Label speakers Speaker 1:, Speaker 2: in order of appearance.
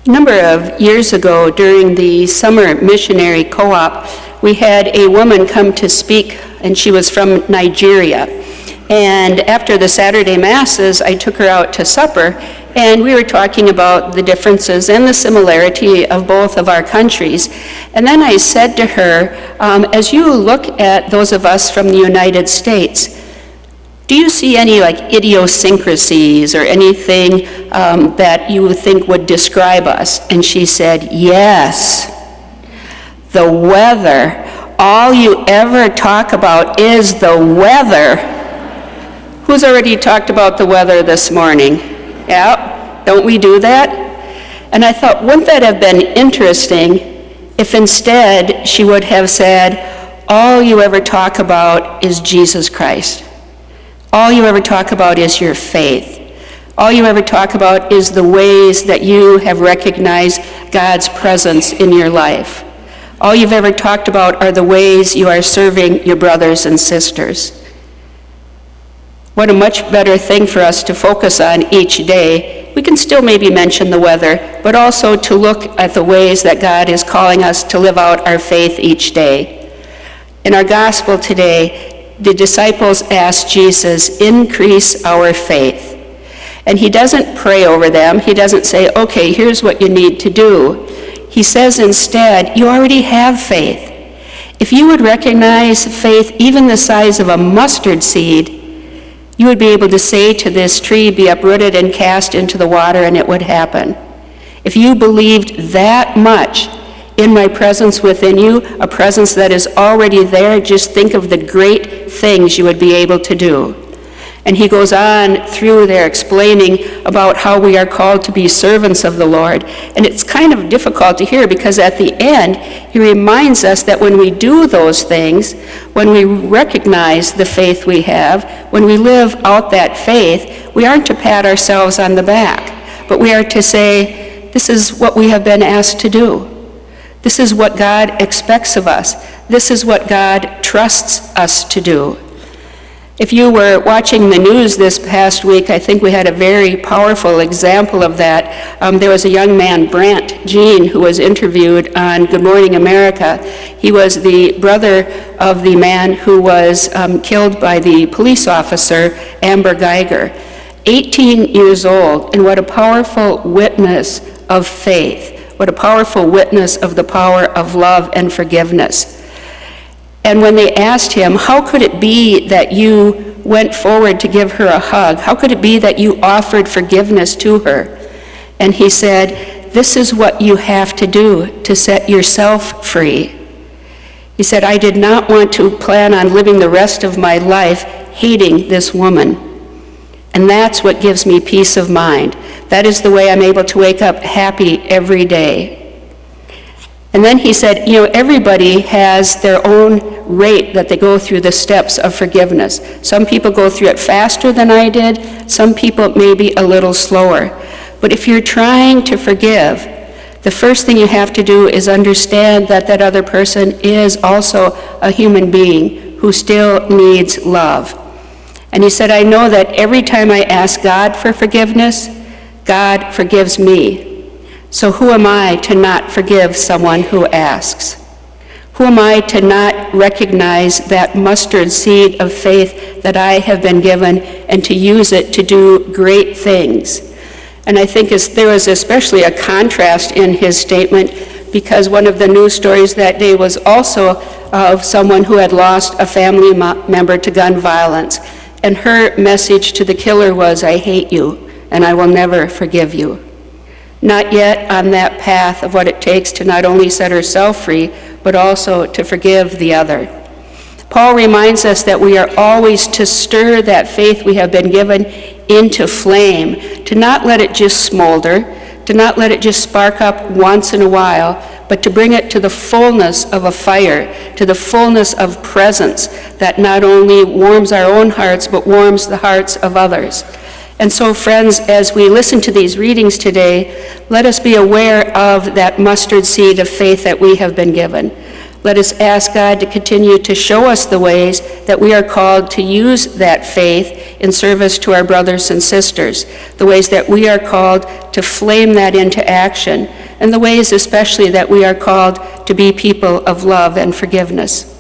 Speaker 1: A number of years ago, during the summer missionary co-op, we had a woman come to speak, and she was from Nigeria. And after the Saturday Masses, I took her out to supper, and we were talking about the differences and the similarity of both of our countries. And then I said to her, as you look at those of us from the United States, do you see any idiosyncrasies or anything that you think would describe us? And she said, yes, the weather. All you ever talk about is the weather. Who's already talked about the weather this morning? Yeah, don't we do that? And I thought, wouldn't that have been interesting if instead she would have said, all you ever talk about is Jesus Christ. All you ever talk about is your faith. All you ever talk about is the ways that you have recognized God's presence in your life. All you've ever talked about are the ways you are serving your brothers and sisters. What a much better thing for us to focus on each day. We can still maybe mention the weather, but also to look at the ways that God is calling us to live out our faith each day. In our gospel today, the disciples asked Jesus, increase our faith. And he doesn't pray over them. He doesn't say, okay, here's what you need to do. He says instead, you already have faith. If you would recognize faith even the size of a mustard seed, you would be able to say to this tree, be uprooted and cast into the water, and it would happen. If you believed that much in my presence within you, a presence that is already there, just think of the great things you would be able to do. And he goes on through there explaining about how we are called to be servants of the Lord. And it's kind of difficult to hear because at the end, he reminds us that when we do those things, when we recognize the faith we have, when we live out that faith, we aren't to pat ourselves on the back, but we are to say, this is what we have been asked to do. This is what God expects of us. This is what God trusts us to do. If you were watching the news this past week, I think we had a very powerful example of that. There was a young man, Brant Jean, who was interviewed on Good Morning America. He was the brother of the man who was killed by the police officer, Amber Geiger. 18 years old, and what a powerful witness of faith. What a powerful witness of the power of love and forgiveness. And when they asked him, how could it be that you went forward to give her a hug? How could it be that you offered forgiveness to her? And he said, this is what you have to do to set yourself free. He said, I did not want to plan on living the rest of my life hating this woman. And that's what gives me peace of mind. That is the way I'm able to wake up happy every day. And then he said, everybody has their own rate that they go through the steps of forgiveness. Some people go through it faster than I did. Some people maybe a little slower. But if you're trying to forgive, the first thing you have to do is understand that that other person is also a human being who still needs love. And he said, I know that every time I ask God for forgiveness, God forgives me. So who am I to not forgive someone who asks? Who am I to not recognize that mustard seed of faith that I have been given and to use it to do great things? And I think there was especially a contrast in his statement because one of the news stories that day was also of someone who had lost a family member to gun violence. And her message to the killer was, I hate you, and I will never forgive you. Not yet on that path of what it takes to not only set herself free, but also to forgive the other. Paul reminds us that we are always to stir that faith we have been given into flame, to not let it just smolder, to not let it just spark up once in a while, but to bring it to the fullness of a fire, to the fullness of presence that not only warms our own hearts, but warms the hearts of others. And so, friends, as we listen to these readings today, let us be aware of that mustard seed of faith that we have been given. Let us ask God to continue to show us the ways that we are called to use that faith in service to our brothers and sisters, the ways that we are called to flame that into action, and the ways especially that we are called to be people of love and forgiveness.